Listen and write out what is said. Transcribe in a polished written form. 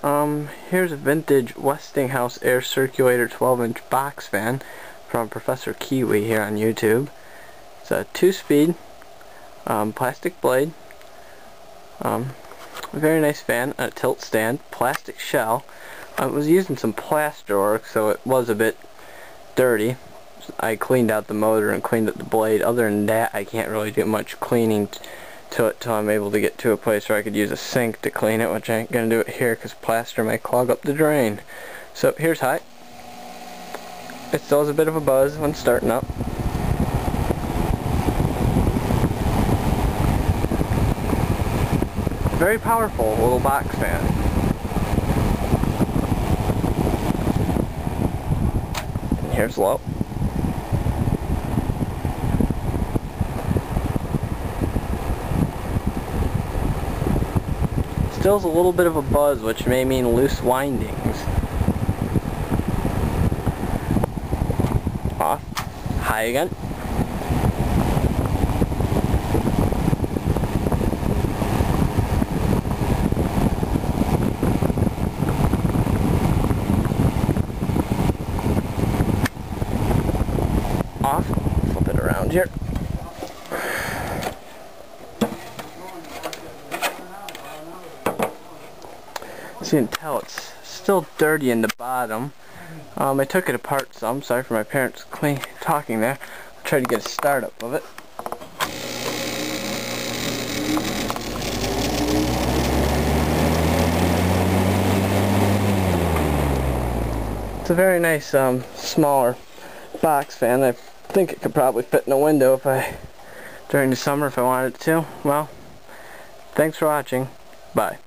Here's a vintage Westinghouse air circulator 12-inch box fan from Professor Kiwi here on YouTube. It's a 2-speed plastic blade, a very nice fan, a tilt stand, plastic shell. It was using some plaster work, so it was a bit dirty. I cleaned out the motor and cleaned up the blade. Other than that, I can't really do much cleaning to it till I'm able to get to a place where I could use a sink to clean it, which I ain't gonna do it here because plaster might clog up the drain. So here's how it still has a bit of a buzz when starting up. Very powerful little box fan. And here's low. Still has a little bit of a buzz, which may mean loose windings. Off. High again. Off. Flip it around here. As you can tell, it's still dirty in the bottom. I took it apart some. Sorry for my parents talking there. I tried to get a startup of it. It's a very nice smaller box fan. I think it could probably fit in a window during the summer if I wanted it to. Well, thanks for watching. Bye.